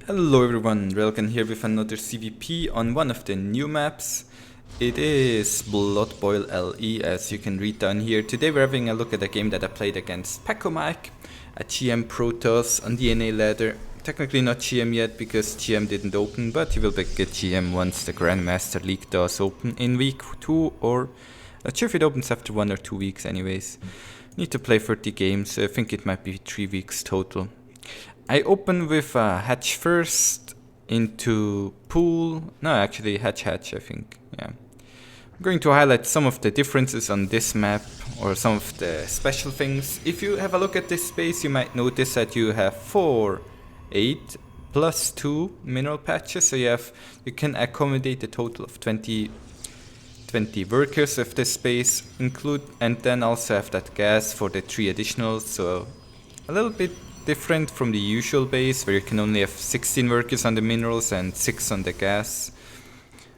Hello everyone, Railgan here with another ZvP on one of the new maps. It is Blood Boil LE, as you can read down here. Today we're having a look at a game that I played against Pacomike, a GM Protoss on DNA ladder. Technically not GM yet because GM didn't open, but he will get GM once the Grandmaster League does open in week 2, or not sure if it opens after 1 or 2 weeks anyways. Need to play 30 games, so I think it might be 3 weeks total. I open with hatch first into pool. No, actually hatch, I think. Yeah. I'm going to highlight some of the differences on this map or some of the special things. If you have a look at this space, you might notice that you have 4, 8 plus 2 mineral patches. So you can accommodate a total of 20 workers of this space include, and then also have that gas for the 3 additionals. So a little bit different from the usual base where you can only have 16 workers on the minerals and 6 on the gas.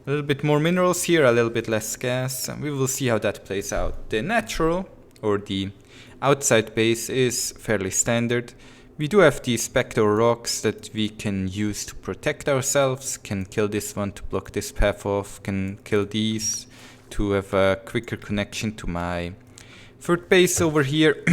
A little bit more minerals here, a little bit less gas. We will see how that plays out. The natural or the outside base is fairly standard. We do have these Spectre rocks that we can use to protect ourselves. Can kill this one to block this path off. Can kill these to have a quicker connection to my third base over here.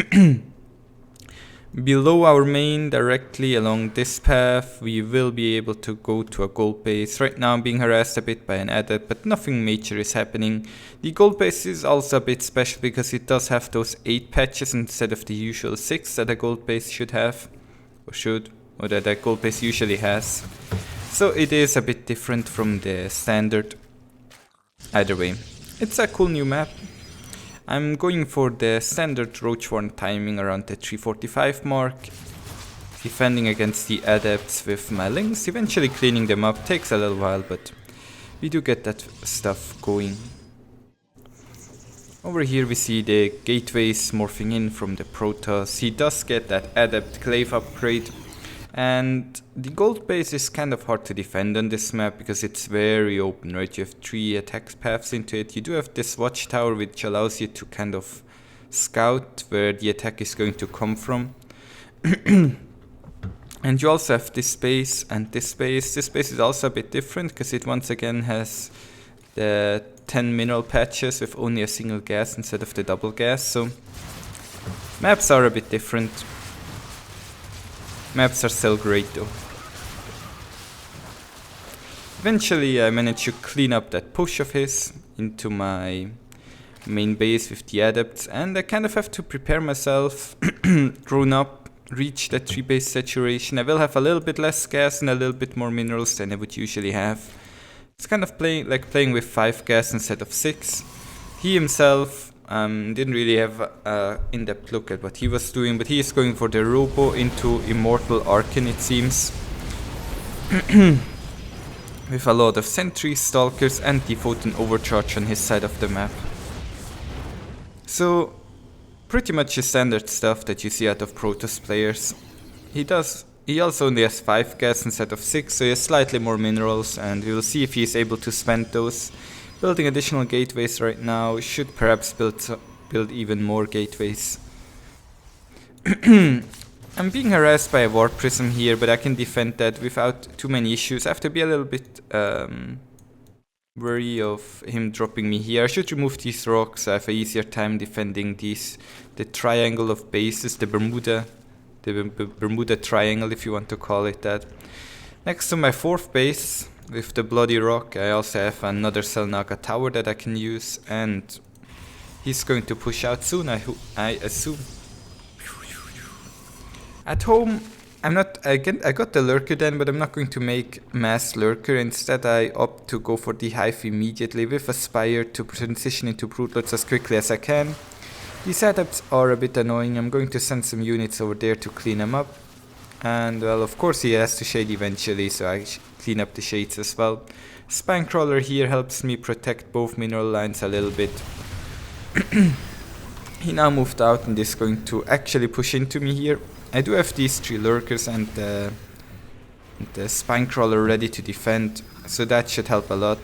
Below our main, directly along this path, we will be able to go to a gold base. Right now I'm being harassed a bit by an adept, but nothing major is happening. The gold base is also a bit special because it does have those 8 patches instead of the usual 6 that a gold base should have. Or that a gold base usually has. So it is a bit different from the standard. Either way, it's a cool new map. I'm going for the standard Roachworn timing around the 345 mark. Defending against the adepts with my links, eventually cleaning them up. Takes a little while, but we do get that stuff going. Over here we see the gateways morphing in from the Protoss. He does get that adept glaive upgrade. And the gold base is kind of hard to defend on this map because it's very open, right? You have 3 attack paths into it. You do have this watchtower which allows you to kind of scout where the attack is going to come from. And you also have this space and this space. This space is also a bit different because it once again has the 10 mineral patches with only a single gas instead of the double gas. So maps are a bit different. Maps are still great though. Eventually I managed to clean up that push of his into my main base with the adepts, and I kind of have to prepare myself, grown up, reach that 3 base saturation. I will have a little bit less gas and a little bit more minerals than I would usually have. It's kind of playing with 5 gas instead of 6. He himself didn't really have an in-depth look at what he was doing, but he is going for the Robo into Immortal Arcane, it seems. With a lot of sentries, stalkers and default and overcharge on his side of the map. So pretty much the standard stuff that you see out of Protoss players. He also only has 5 gas instead of 6, so he has slightly more minerals, and we will see if he is able to spend those. Building additional gateways right now, should perhaps build even more gateways. I'm being harassed by a warp prism here, but I can defend that without too many issues. I have to be a little bit wary of him dropping me here. I should remove these rocks, so I have an easier time defending the triangle of bases, the Bermuda Triangle if you want to call it that. Next to my 4th base, with the bloody rock, I also have another Selnaga tower that I can use, and he's going to push out soon, I assume. At home, I got the lurker then, but I'm not going to make mass lurker. Instead, I opt to go for the Hive immediately with a Spire to transition into Brootlords as quickly as I can. These adepts are a bit annoying. I'm going to send some units over there to clean them up. And well, of course he has to shade eventually, so I clean up the shades as well. Spinecrawler here helps me protect both mineral lines a little bit. He now moved out and is going to actually push into me here. I do have these 3 lurkers and the Spinecrawler ready to defend, so that should help a lot.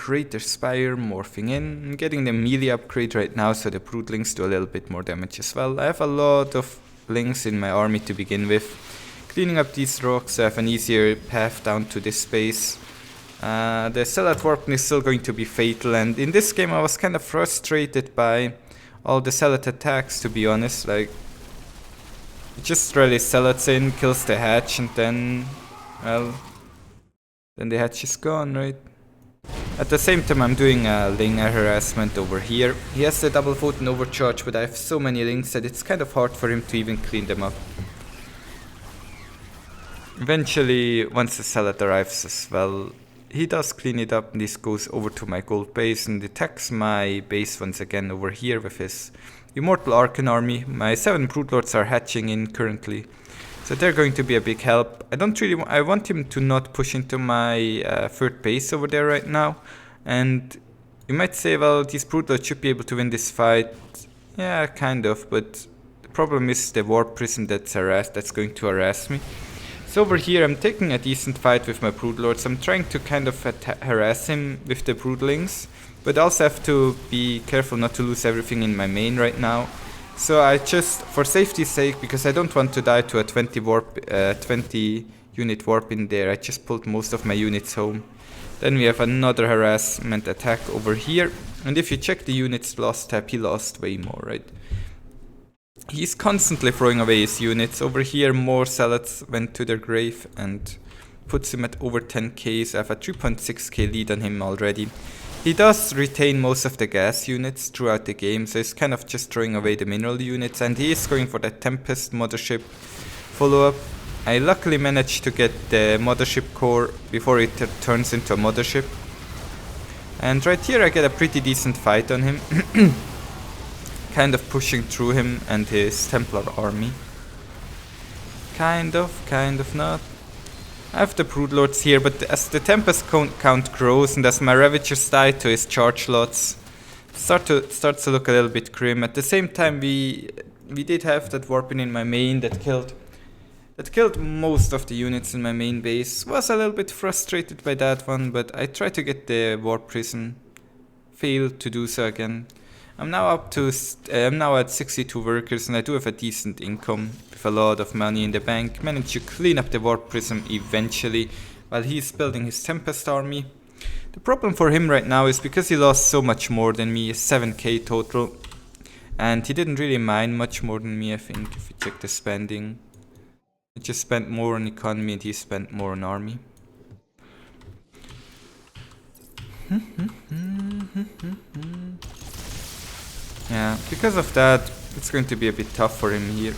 Crater Spire, morphing in. I'm getting the melee upgrade right now, so the Broodlings do a little bit more damage as well. I have a lot of Lings in my army to begin with. Cleaning up these rocks, so I have an easier path down to this base. The Zealot Warp is still going to be fatal, and in this game I was kind of frustrated by all the Zealot attacks, to be honest. Like, it just really Zealots in, kills the hatch, and then, well, then the hatch is gone, right? At the same time I'm doing a Ling harassment over here. He has the double photon overcharge, but I have so many Lings that it's kind of hard for him to even clean them up. Eventually, once the Zealot arrives as well, he does clean it up, and this goes over to my gold base and attacks my base once again over here with his Immortal Archon army. My 7 Broodlords are hatching in currently, so they're going to be a big help. I want him to not push into my third base over there right now. And you might say, well, these Broodlords should be able to win this fight. Yeah, kind of, but the problem is the Warp Prism that's going to harass me. So over here I'm taking a decent fight with my Broodlords. I'm trying to kind of harass him with the Broodlings, but also have to be careful not to lose everything in my main right now. So I just, for safety's sake, because I don't want to die to a 20 unit warp in there, I just pulled most of my units home. Then we have another harassment attack over here, and if you check the units lost tab, he lost way more, right? He's constantly throwing away his units. Over here more Zealots went to their grave and puts him at over 10k, so I have a 3.6k lead on him already. He does retain most of the gas units throughout the game, so he's kind of just throwing away the mineral units, and he is going for the Tempest mothership follow-up. I luckily managed to get the mothership core before it turns into a mothership. And right here I get a pretty decent fight on him. Kind of pushing through him and his Templar army. Kind of not. I have the Broodlords here, but as the Tempest count grows and as my Ravagers die to his charge lots, starts to look a little bit grim. At the same time, we did have that Warping in my main that killed most of the units in my main base. Was a little bit frustrated by that one, but I tried to get the Warp Prism. Failed to do so again. I'm now at 62 workers, and I do have a decent income with a lot of money in the bank. Managed to clean up the Warp Prism eventually while he's building his Tempest army. The problem for him right now is because he lost so much more than me, 7k total, and he didn't really mine much more than me, I think, if you check the spending. I just spent more on economy and he spent more on army. Yeah, because of that, it's going to be a bit tough for him here.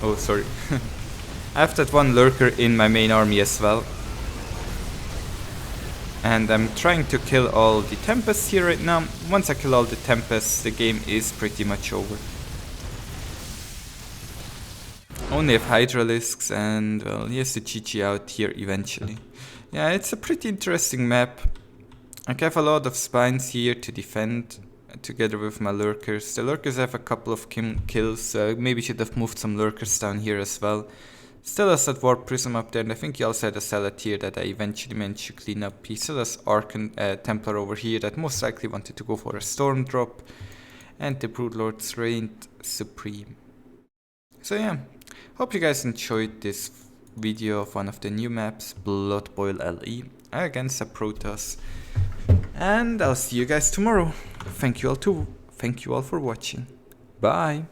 Oh, sorry. I have that one lurker in my main army as well. And I'm trying to kill all the Tempests here right now. Once I kill all the Tempests, the game is pretty much over. Only have Hydralisks, and well, he has to GG out here eventually. Yeah, it's a pretty interesting map. I have a lot of spines here to defend together with my lurkers. The lurkers have a couple of kills, maybe should have moved some lurkers down here as well. Still has that Warp Prism up there, and I think he also had a Zealot here that I eventually managed to clean up. He still has Archon Templar over here that most likely wanted to go for a Storm Drop, and the Broodlords reigned supreme. So yeah, hope you guys enjoyed this video of one of the new maps, Blood Boil LE, against a Protoss. And I'll see you guys tomorrow. Thank you all for watching. Bye.